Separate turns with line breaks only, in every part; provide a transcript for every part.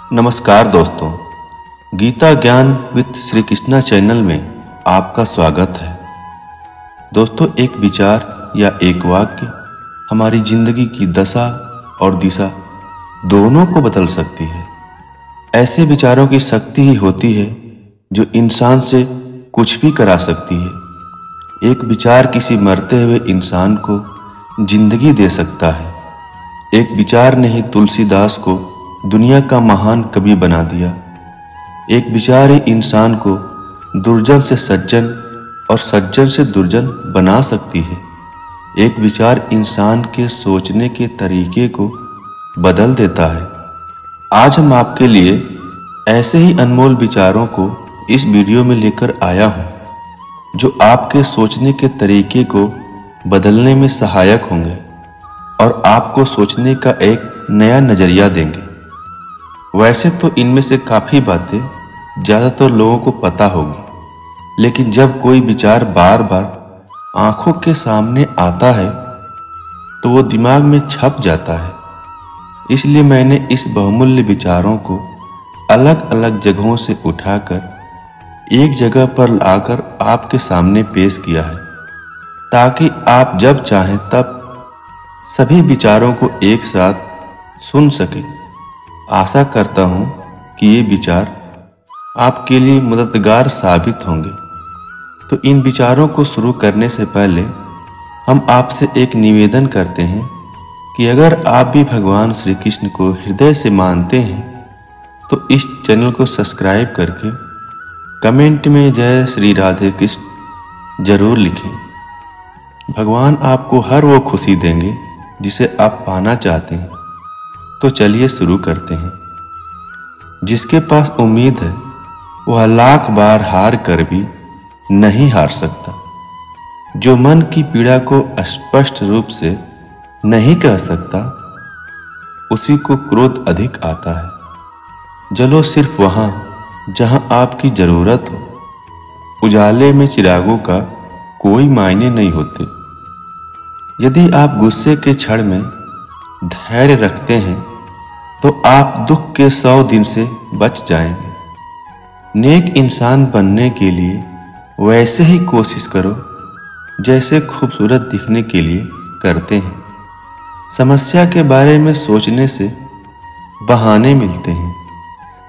नमस्कार दोस्तों, गीता ज्ञान विद श्री कृष्णा चैनल में आपका स्वागत है। दोस्तों, एक विचार या एक वाक्य हमारी जिंदगी की दशा और दिशा दोनों को बदल सकती है। ऐसे विचारों की शक्ति ही होती है जो इंसान से कुछ भी करा सकती है। एक विचार किसी मरते हुए इंसान को जिंदगी दे सकता है। एक विचार ने ही तुलसीदास को दुनिया का महान कवि बना दिया। एक विचार ही इंसान को दुर्जन से सज्जन और सज्जन से दुर्जन बना सकती है। एक विचार इंसान के सोचने के तरीके को बदल देता है। आज हम आपके लिए ऐसे ही अनमोल विचारों को इस वीडियो में लेकर आया हूं, जो आपके सोचने के तरीके को बदलने में सहायक होंगे और आपको सोचने का एक नया नजरिया देंगे। वैसे तो इनमें से काफ़ी बातें ज़्यादातर लोगों को पता होगी, लेकिन जब कोई विचार बार बार आंखों के सामने आता है तो वो दिमाग में छप जाता है। इसलिए मैंने इस बहुमूल्य विचारों को अलग अलग जगहों से उठाकर एक जगह पर लाकर आपके सामने पेश किया है, ताकि आप जब चाहें तब सभी विचारों को एक साथ सुन सकें। आशा करता हूं कि ये विचार आपके लिए मददगार साबित होंगे। तो इन विचारों को शुरू करने से पहले हम आपसे एक निवेदन करते हैं कि अगर आप भी भगवान श्री कृष्ण को हृदय से मानते हैं तो इस चैनल को सब्सक्राइब करके कमेंट में जय श्री राधे कृष्ण जरूर लिखें। भगवान आपको हर वो खुशी देंगे जिसे आप पाना चाहते हैं। तो चलिए शुरू करते हैं। जिसके पास उम्मीद है वह लाख बार हार कर भी नहीं हार सकता। जो मन की पीड़ा को स्पष्ट रूप से नहीं कह सकता, उसी को क्रोध अधिक आता है। जलो सिर्फ वहां जहां आपकी जरूरत हो। उजाले में चिरागों का कोई मायने नहीं होते। यदि आप गुस्से के क्षण में धैर्य रखते हैं तो आप दुख के 100 दिन से बच जाएंगे। नेक इंसान बनने के लिए वैसे ही कोशिश करो जैसे खूबसूरत दिखने के लिए करते हैं। समस्या के बारे में सोचने से बहाने मिलते हैं।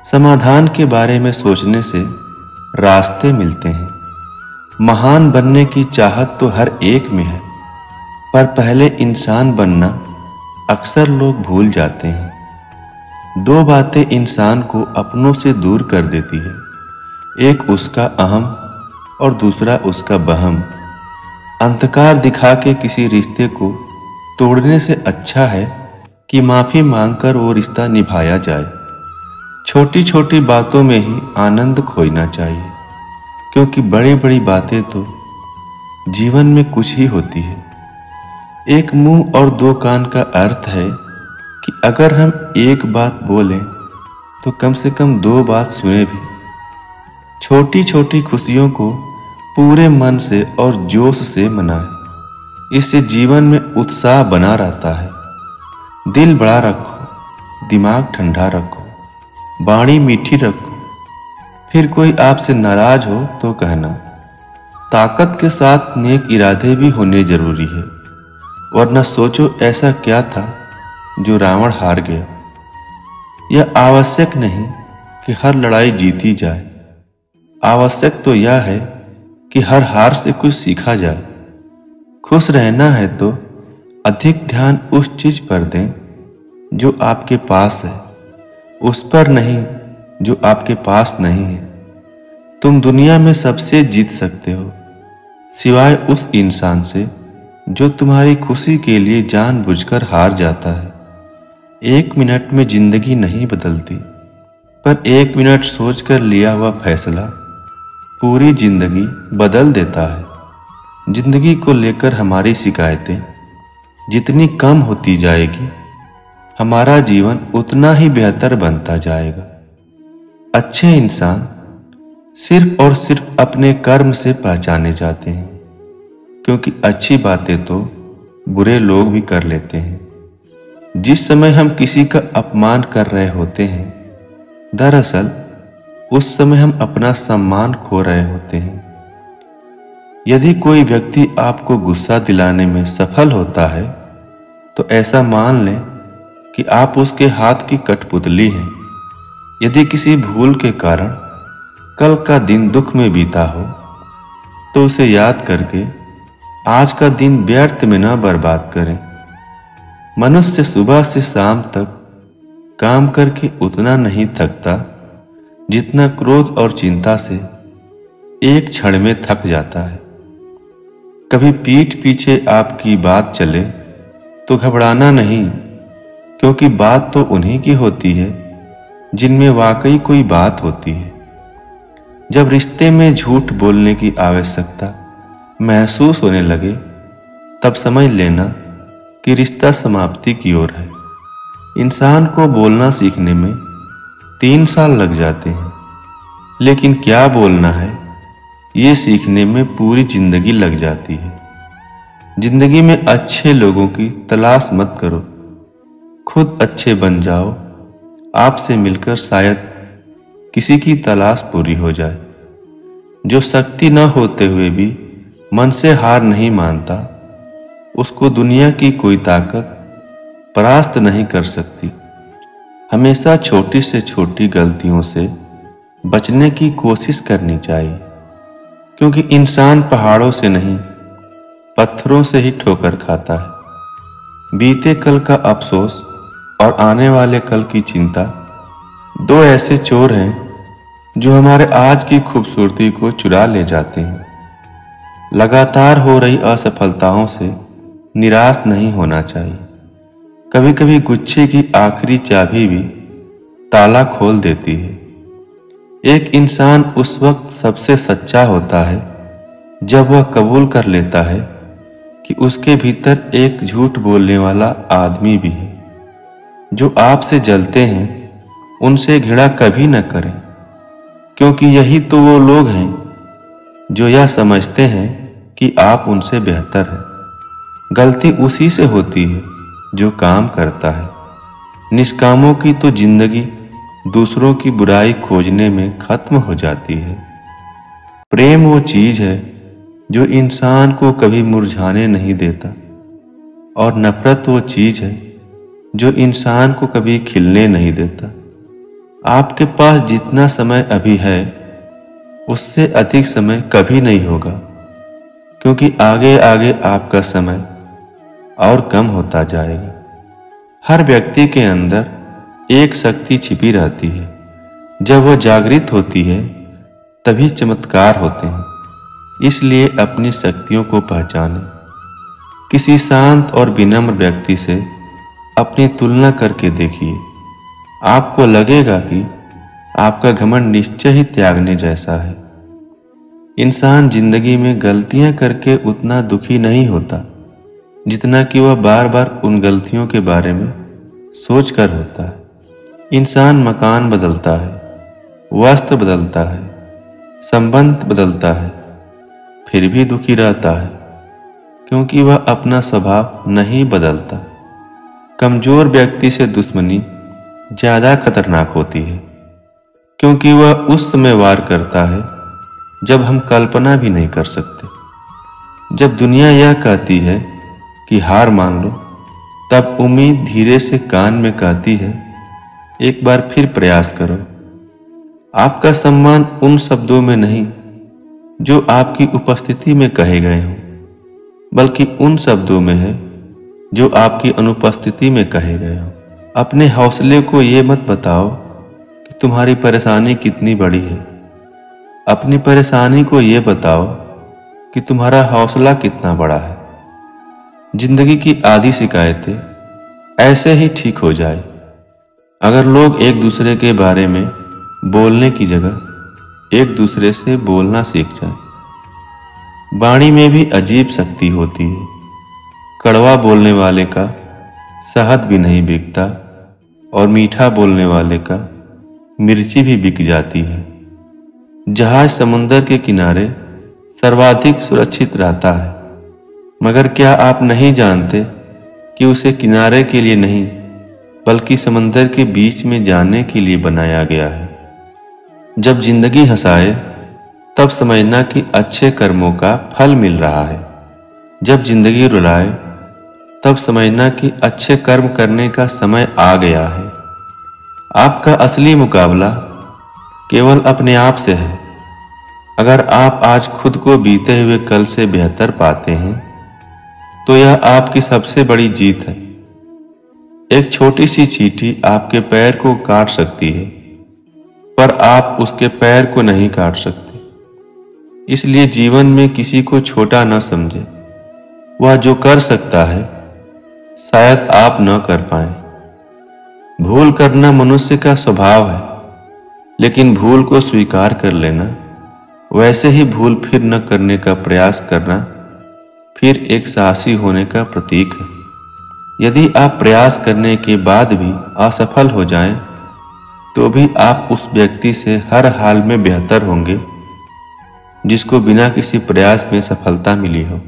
समाधान के बारे में सोचने से रास्ते मिलते हैं। महान बनने की चाहत तो हर एक में है, पर पहले इंसान बनना अक्सर लोग भूल जाते हैं। दो बातें इंसान को अपनों से दूर कर देती है, एक उसका अहम और दूसरा उसका बहम। अंधकार दिखा के किसी रिश्ते को तोड़ने से अच्छा है कि माफी मांगकर वो रिश्ता निभाया जाए। छोटी छोटी बातों में ही आनंद खोजना चाहिए, क्योंकि बड़ी बड़ी बातें तो जीवन में कुछ ही होती है। एक मुंह और दो कान का अर्थ है कि अगर हम एक बात बोलें तो कम से कम दो बात सुने भी। छोटी छोटी खुशियों को पूरे मन से और जोश से मनाएं। इससे जीवन में उत्साह बना रहता है। दिल बड़ा रखो, दिमाग ठंडा रखो, वाणी मीठी रखो। फिर कोई आपसे नाराज हो तो कहना। ताकत के साथ नेक इरादे भी होने जरूरी है, वरना सोचो ऐसा क्या था जो रावण हार गया। यह आवश्यक नहीं कि हर लड़ाई जीती जाए। आवश्यक तो यह है कि हर हार से कुछ सीखा जाए। खुश रहना है तो अधिक ध्यान उस चीज पर दें जो आपके पास है, उस पर नहीं जो आपके पास नहीं है। तुम दुनिया में सबसे जीत सकते हो, सिवाय उस इंसान से जो तुम्हारी खुशी के लिए जानबूझकर हार जाता है। 1 मिनट में जिंदगी नहीं बदलती, पर 1 मिनट सोचकर लिया हुआ फैसला पूरी जिंदगी बदल देता है। जिंदगी को लेकर हमारी शिकायतें जितनी कम होती जाएगी, हमारा जीवन उतना ही बेहतर बनता जाएगा। अच्छे इंसान सिर्फ और सिर्फ अपने कर्म से पहचाने जाते हैं, क्योंकि अच्छी बातें तो बुरे लोग भी कर लेते हैं। जिस समय हम किसी का अपमान कर रहे होते हैं, दरअसल उस समय हम अपना सम्मान खो रहे होते हैं। यदि कोई व्यक्ति आपको गुस्सा दिलाने में सफल होता है तो ऐसा मान लें कि आप उसके हाथ की कठपुतली हैं। यदि किसी भूल के कारण कल का दिन दुख में बीता हो तो उसे याद करके आज का दिन व्यर्थ में न बर्बाद करें। मनुष्य सुबह से शाम तक काम करके उतना नहीं थकता जितना क्रोध और चिंता से एक क्षण में थक जाता है। कभी पीठ पीछे आपकी बात चले तो घबराना नहीं, क्योंकि बात तो उन्हीं की होती है जिनमें वाकई कोई बात होती है। जब रिश्ते में झूठ बोलने की आवश्यकता महसूस होने लगे तब समझ लेना कि रिश्ता समाप्ति की ओर है। इंसान को बोलना सीखने में 3 साल लग जाते हैं, लेकिन क्या बोलना है ये सीखने में पूरी जिंदगी लग जाती है। जिंदगी में अच्छे लोगों की तलाश मत करो, खुद अच्छे बन जाओ। आपसे मिलकर शायद किसी की तलाश पूरी हो जाए। जो शक्ति न होते हुए भी मन से हार नहीं मानता, उसको दुनिया की कोई ताकत परास्त नहीं कर सकती। हमेशा छोटी से छोटी गलतियों से बचने की कोशिश करनी चाहिए, क्योंकि इंसान पहाड़ों से नहीं पत्थरों से ही ठोकर खाता है। बीते कल का अफसोस और आने वाले कल की चिंता 2 ऐसे चोर हैं जो हमारे आज की खूबसूरती को चुरा ले जाते हैं। लगातार हो रही असफलताओं से निराश नहीं होना चाहिए। कभी कभी गुच्छे की आखिरी चाबी भी ताला खोल देती है। एक इंसान उस वक्त सबसे सच्चा होता है जब वह कबूल कर लेता है कि उसके भीतर एक झूठ बोलने वाला आदमी भी है। जो आपसे जलते हैं उनसे घृणा कभी न करें, क्योंकि यही तो वो लोग हैं जो यह समझते हैं कि आप उनसे बेहतर हैं। गलती उसी से होती है जो काम करता है। निष्कामों की तो जिंदगी दूसरों की बुराई खोजने में खत्म हो जाती है। प्रेम वो चीज है जो इंसान को कभी मुरझाने नहीं देता, और नफरत वो चीज है जो इंसान को कभी खिलने नहीं देता। आपके पास जितना समय अभी है उससे अधिक समय कभी नहीं होगा, क्योंकि आगे आगे आपका समय और कम होता जाएगा। हर व्यक्ति के अंदर एक शक्ति छिपी रहती है। जब वह जागृत होती है तभी चमत्कार होते हैं। इसलिए अपनी शक्तियों को पहचानें। किसी शांत और विनम्र व्यक्ति से अपनी तुलना करके देखिए। आपको लगेगा कि आपका घमंड निश्चय ही त्यागने जैसा है। इंसान जिंदगी में गलतियां करके उतना दुखी नहीं होता जितना कि वह बार बार उन गलतियों के बारे में सोचकर होता है। इंसान मकान बदलता है, वस्त्र बदलता है, संबंध बदलता है, फिर भी दुखी रहता है, क्योंकि वह अपना स्वभाव नहीं बदलता। कमजोर व्यक्ति से दुश्मनी ज्यादा खतरनाक होती है, क्योंकि वह उस समय वार करता है जब हम कल्पना भी नहीं कर सकते। जब दुनिया यह कहती है कि हार मान लो, तब उम्मीद धीरे से कान में कहती है, एक बार फिर प्रयास करो। आपका सम्मान उन शब्दों में नहीं जो आपकी उपस्थिति में कहे गए हों, बल्कि उन शब्दों में है जो आपकी अनुपस्थिति में कहे गए हों। अपने हौसले को ये मत बताओ कि तुम्हारी परेशानी कितनी बड़ी है। अपनी परेशानी को ये बताओ कि तुम्हारा हौसला कितना बड़ा है। जिंदगी की आधी शिकायतें ऐसे ही ठीक हो जाए अगर लोग एक दूसरे के बारे में बोलने की जगह एक दूसरे से बोलना सीख जाए। वाणी में भी अजीब शक्ति होती है। कड़वा बोलने वाले का शहद भी नहीं बिकता, और मीठा बोलने वाले का मिर्ची भी बिक जाती है। जहाज समुंदर के किनारे सर्वाधिक सुरक्षित रहता है, मगर क्या आप नहीं जानते कि उसे किनारे के लिए नहीं बल्कि समंदर के बीच में जाने के लिए बनाया गया है। जब जिंदगी हंसाए तब समझना कि अच्छे कर्मों का फल मिल रहा है। जब जिंदगी रुलाए तब समझना कि अच्छे कर्म करने का समय आ गया है। आपका असली मुकाबला केवल अपने आप से है। अगर आप आज खुद को बीते हुए कल से बेहतर पाते हैं तो यह आपकी सबसे बड़ी जीत है। एक छोटी सी चींटी आपके पैर को काट सकती है, पर आप उसके पैर को नहीं काट सकते। इसलिए जीवन में किसी को छोटा न समझे। वह जो कर सकता है शायद आप न कर पाए। भूल करना मनुष्य का स्वभाव है, लेकिन भूल को स्वीकार कर लेना, वैसे ही भूल फिर न करने का प्रयास करना, फिर एक साहसी होने का प्रतीक है। यदि आप प्रयास करने के बाद भी असफल हो जाएं, तो भी आप उस व्यक्ति से हर हाल में बेहतर होंगे जिसको बिना किसी प्रयास में सफलता मिली हो।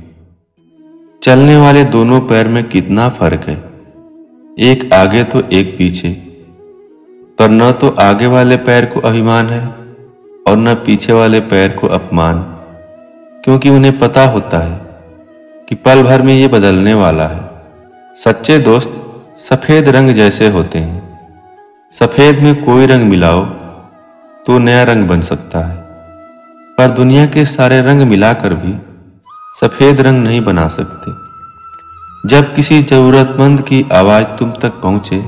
चलने वाले दोनों पैर में कितना फर्क है, एक आगे तो एक पीछे। पर न तो आगे वाले पैर को अभिमान है और न पीछे वाले पैर को अपमान, क्योंकि उन्हें पता होता है कि पल भर में ये बदलने वाला है। सच्चे दोस्त सफेद रंग जैसे होते हैं। सफेद में कोई रंग मिलाओ तो नया रंग बन सकता है, पर दुनिया के सारे रंग मिलाकर भी सफेद रंग नहीं बना सकते। जब किसी जरूरतमंद की आवाज तुम तक पहुंचे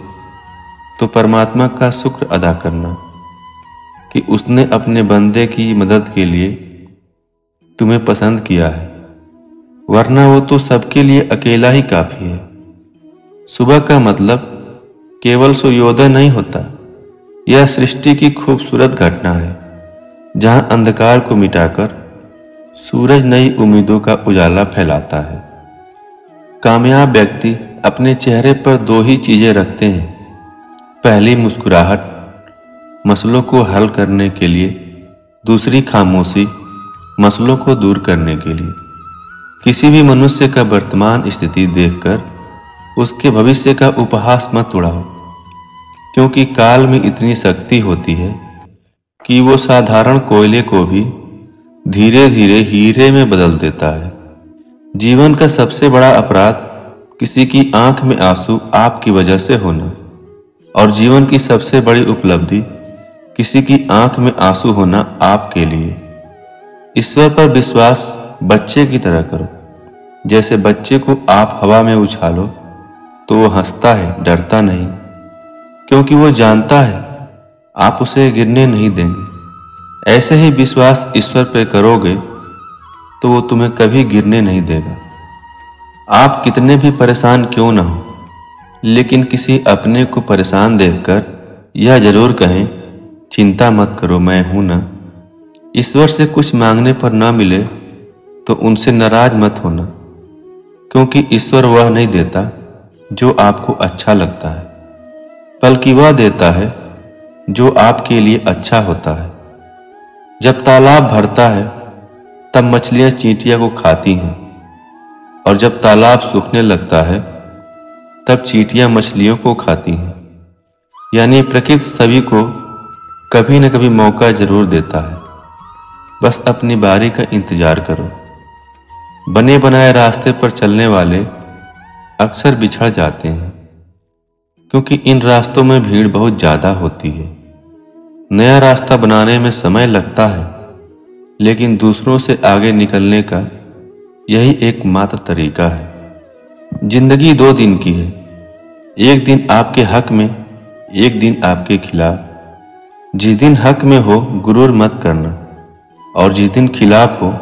तो परमात्मा का शुक्र अदा करना कि उसने अपने बंदे की मदद के लिए तुम्हें पसंद किया है, वरना वो तो सबके लिए अकेला ही काफी है। सुबह का मतलब केवल सूर्योदय नहीं होता, यह सृष्टि की खूबसूरत घटना है जहां अंधकार को मिटाकर सूरज नई उम्मीदों का उजाला फैलाता है। कामयाब व्यक्ति अपने चेहरे पर दो ही चीजें रखते हैं। पहली मुस्कुराहट मसलों को हल करने के लिए, दूसरी खामोशी मसलों को दूर करने के लिए। किसी भी मनुष्य का वर्तमान स्थिति देखकर उसके भविष्य का उपहास मत उड़ाओ, क्योंकि काल में इतनी शक्ति होती है कि वो साधारण कोयले को भी धीरे धीरे हीरे में बदल देता है। जीवन का सबसे बड़ा अपराध किसी की आंख में आंसू आपकी वजह से होना, और जीवन की सबसे बड़ी उपलब्धि किसी की आंख में आंसू होना आपके लिए। ईश्वर पर विश्वास बच्चे की तरह करो। जैसे बच्चे को आप हवा में उछालो तो वो हंसता है, डरता नहीं, क्योंकि वो जानता है आप उसे गिरने नहीं देंगे। ऐसे ही विश्वास ईश्वर पर करोगे तो वो तुम्हें कभी गिरने नहीं देगा। आप कितने भी परेशान क्यों ना हो, लेकिन किसी अपने को परेशान देखकर यह जरूर कहें, चिंता मत करो, मैं हूं ना। ईश्वर से कुछ मांगने पर ना मिले तो उनसे नाराज मत होना, क्योंकि ईश्वर वह नहीं देता जो आपको अच्छा लगता है, बल्कि वह देता है जो आपके लिए अच्छा होता है। जब तालाब भरता है तब मछलियां चींटियां को खाती हैं, और जब तालाब सूखने लगता है तब चींटियां मछलियों को खाती हैं। यानी प्रकृति सभी को कभी न कभी मौका जरूर देता है, बस अपनी बारी का इंतजार करो। बने बनाए रास्ते पर चलने वाले अक्सर बिछड़ जाते हैं, क्योंकि इन रास्तों में भीड़ बहुत ज्यादा होती है। नया रास्ता बनाने में समय लगता है, लेकिन दूसरों से आगे निकलने का यही एकमात्र तरीका है। जिंदगी 2 दिन की है, एक दिन आपके हक में, एक दिन आपके खिलाफ। जिस दिन हक में हो गुरूर मत करना, और जिस दिन खिलाफ हो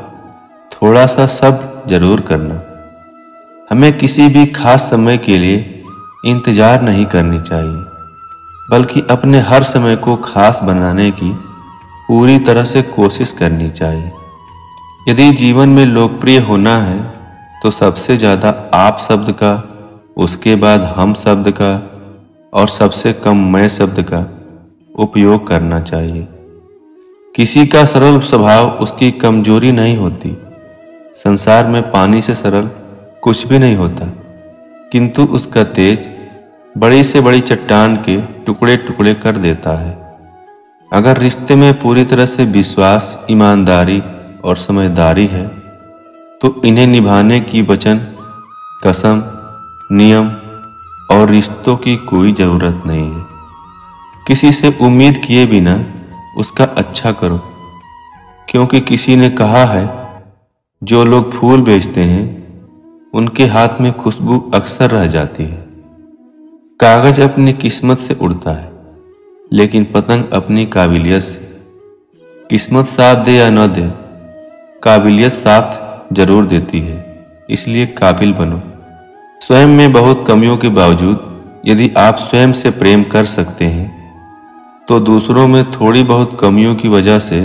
थोड़ा सा सब्र जरूर करना। हमें किसी भी खास समय के लिए इंतजार नहीं करनी चाहिए, बल्कि अपने हर समय को खास बनाने की पूरी तरह से कोशिश करनी चाहिए। यदि जीवन में लोकप्रिय होना है तो सबसे ज़्यादा आप शब्द का, उसके बाद हम शब्द का, और सबसे कम मैं शब्द का उपयोग करना चाहिए। किसी का सरल स्वभाव उसकी कमजोरी नहीं होती। संसार में पानी से सरल कुछ भी नहीं होता, किंतु उसका तेज बड़ी से बड़ी चट्टान के टुकड़े टुकड़े कर देता है। अगर रिश्ते में पूरी तरह से विश्वास, ईमानदारी और समझदारी है तो इन्हें निभाने की वचन, कसम, नियम और रिश्तों की कोई ज़रूरत नहीं है। किसी से उम्मीद किए बिना उसका अच्छा करो, क्योंकि किसी ने कहा है जो लोग फूल बेचते हैं उनके हाथ में खुशबू अक्सर रह जाती है। कागज अपनी किस्मत से उड़ता है, लेकिन पतंग अपनी काबिलियत से। किस्मत साथ दे या न दे, काबिलियत साथ जरूर देती है, इसलिए काबिल बनो। स्वयं में बहुत कमियों के बावजूद यदि आप स्वयं से प्रेम कर सकते हैं तो दूसरों में थोड़ी बहुत कमियों की वजह से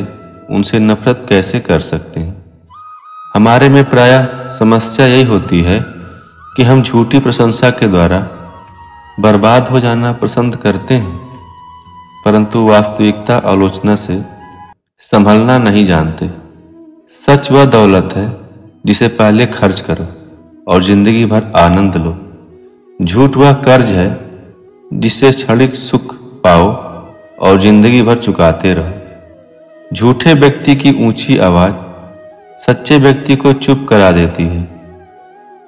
उनसे नफरत कैसे कर सकते हैं। हमारे में प्रायः समस्या यही होती है कि हम झूठी प्रशंसा के द्वारा बर्बाद हो जाना पसंद करते हैं, परंतु वास्तविकता आलोचना से संभलना नहीं जानते। सच वह दौलत है जिसे पहले खर्च करो और जिंदगी भर आनंद लो। झूठ वह कर्ज है जिससे क्षणिक सुख पाओ और जिंदगी भर चुकाते रहो। झूठे व्यक्ति की ऊंची आवाज सच्चे व्यक्ति को चुप करा देती है,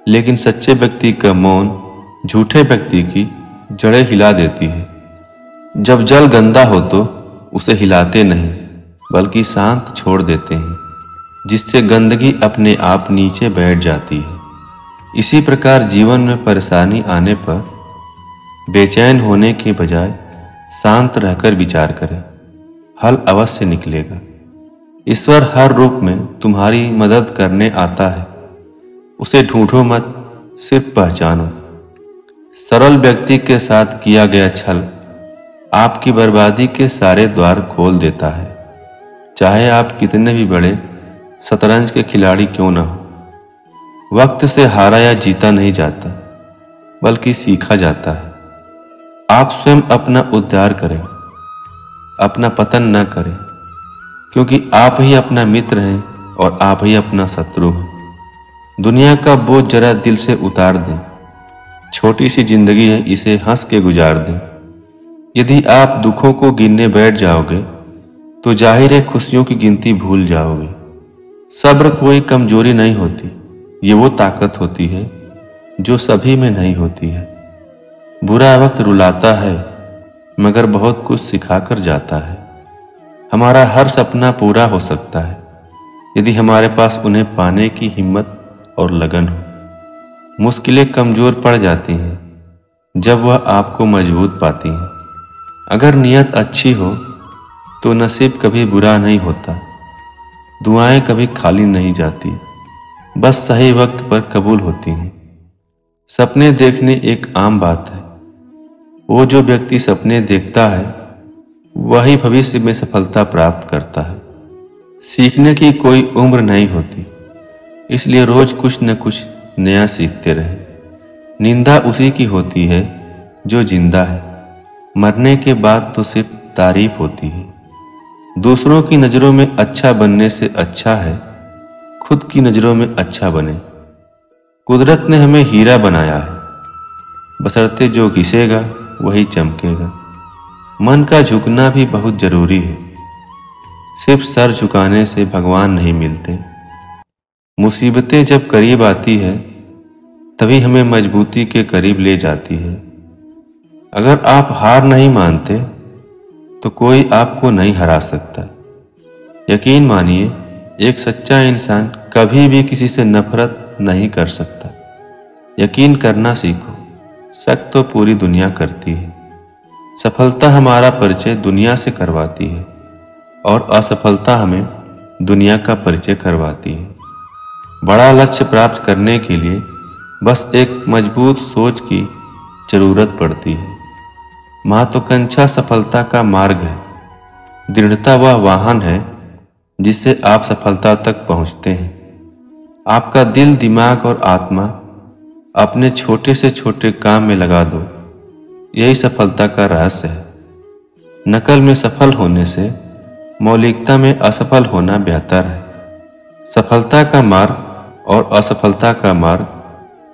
लेकिन सच्चे व्यक्ति का मौन झूठे व्यक्ति की जड़ें हिला देती है। जब जल गंदा हो तो उसे हिलाते नहीं बल्कि शांत छोड़ देते हैं, जिससे गंदगी अपने आप नीचे बैठ जाती है। इसी प्रकार जीवन में परेशानी आने पर बेचैन होने के बजाय शांत रहकर विचार करें, हल अवश्य निकलेगा। ईश्वर हर रूप में तुम्हारी मदद करने आता है, उसे ढूंढो मत, सिर्फ पहचानो। सरल व्यक्ति के साथ किया गया छल आपकी बर्बादी के सारे द्वार खोल देता है, चाहे आप कितने भी बड़े शतरंज के खिलाड़ी क्यों न हो। वक्त से हारा या जीता नहीं जाता, बल्कि सीखा जाता है। आप स्वयं अपना उद्धार करें, अपना पतन न करें, क्योंकि आप ही अपना मित्र हैं और आप ही अपना शत्रु हैं। दुनिया का बोझ जरा दिल से उतार दें, छोटी सी जिंदगी है, इसे हंस के गुजार दें। यदि आप दुखों को गिनने बैठ जाओगे तो जाहिर है खुशियों की गिनती भूल जाओगे। सब्र कोई कमजोरी नहीं होती, ये वो ताकत होती है जो सभी में नहीं होती है। बुरा वक्त रुलाता है मगर बहुत कुछ सिखाकर जाता है। हमारा हर सपना पूरा हो सकता है यदि हमारे पास उन्हें पाने की हिम्मत और लगन हो। मुश्किलें कमजोर पड़ जाती हैं जब वह आपको मजबूत पाती हैं। अगर नीयत अच्छी हो तो नसीब कभी बुरा नहीं होता। दुआएं कभी खाली नहीं जाती, बस सही वक्त पर कबूल होती हैं। सपने देखने एक आम बात है। वो जो व्यक्ति सपने देखता है वही भविष्य में सफलता प्राप्त करता है। सीखने की कोई उम्र नहीं होती, इसलिए रोज कुछ न कुछ नया सीखते रहे। निंदा उसी की होती है जो जिंदा है, मरने के बाद तो सिर्फ तारीफ होती है। दूसरों की नज़रों में अच्छा बनने से अच्छा है खुद की नज़रों में अच्छा बने। कुदरत ने हमें हीरा बनाया है, बशर्ते जो घिसेगा वही चमकेगा। मन का झुकना भी बहुत जरूरी है, सिर्फ सर झुकाने से भगवान नहीं मिलते। मुसीबतें जब करीब आती है तभी हमें मजबूती के करीब ले जाती है। अगर आप हार नहीं मानते तो कोई आपको नहीं हरा सकता। यकीन मानिए, एक सच्चा इंसान कभी भी किसी से नफरत नहीं कर सकता। यकीन करना सीखो, शक तो पूरी दुनिया करती है। सफलता हमारा परिचय दुनिया से करवाती है और असफलता हमें दुनिया का परिचय करवाती है। बड़ा लक्ष्य प्राप्त करने के लिए बस एक मजबूत सोच की जरूरत पड़ती है। महत्वाकांक्षा सफलता का मार्ग है, दृढ़ता वह वाहन है जिससे आप सफलता तक पहुंचते हैं। आपका दिल, दिमाग और आत्मा अपने छोटे से छोटे काम में लगा दो, यही सफलता का रहस्य है। नकल में सफल होने से मौलिकता में असफल होना बेहतर है। सफलता का मार्ग और असफलता का मार्ग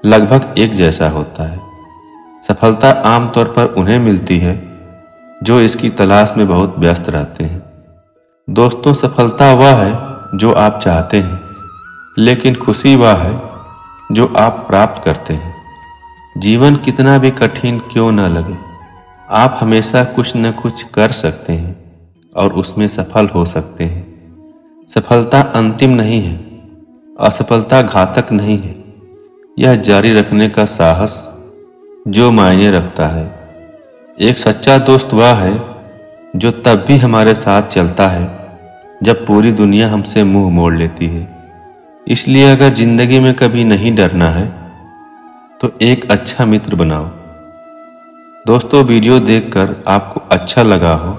लगभग एक जैसा होता है। सफलता आमतौर पर उन्हें मिलती है जो इसकी तलाश में बहुत व्यस्त रहते हैं। दोस्तों, सफलता वह है जो आप चाहते हैं, लेकिन खुशी वह है जो आप प्राप्त करते हैं। जीवन कितना भी कठिन क्यों न लगे, आप हमेशा कुछ न कुछ कर सकते हैं और उसमें सफल हो सकते हैं। सफलता अंतिम नहीं है, असफलता घातक नहीं है। यह जारी रखने का साहस जो मायने रखता है। एक सच्चा दोस्त वह है जो तब भी हमारे साथ चलता है जब पूरी दुनिया हमसे मुंह मोड़ लेती है। इसलिए अगर जिंदगी में कभी नहीं डरना है तो एक अच्छा मित्र बनाओ। दोस्तों, वीडियो देखकर आपको अच्छा लगा हो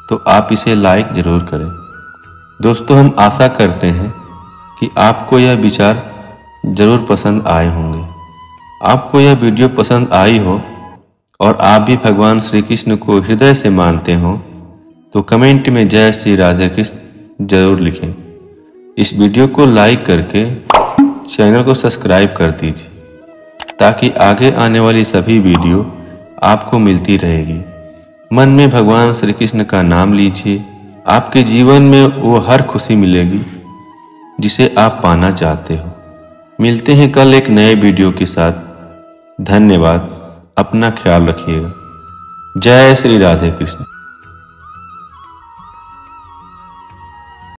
तो आप इसे लाइक जरूर करें। दोस्तों, हम आशा करते हैं कि आपको यह विचार जरूर पसंद आए होंगे। आपको यह वीडियो पसंद आई हो और आप भी भगवान श्री कृष्ण को हृदय से मानते हो तो कमेंट में जय श्री राधे कृष्ण जरूर लिखें। इस वीडियो को लाइक करके चैनल को सब्सक्राइब कर दीजिए ताकि आगे आने वाली सभी वीडियो आपको मिलती रहेगी। मन में भगवान श्री कृष्ण का नाम लीजिए, आपके जीवन में वो हर खुशी मिलेगी जिसे आप पाना चाहते हो। मिलते हैं कल एक नए वीडियो के साथ। धन्यवाद। अपना ख्याल रखिएगा। जय श्री राधे कृष्ण।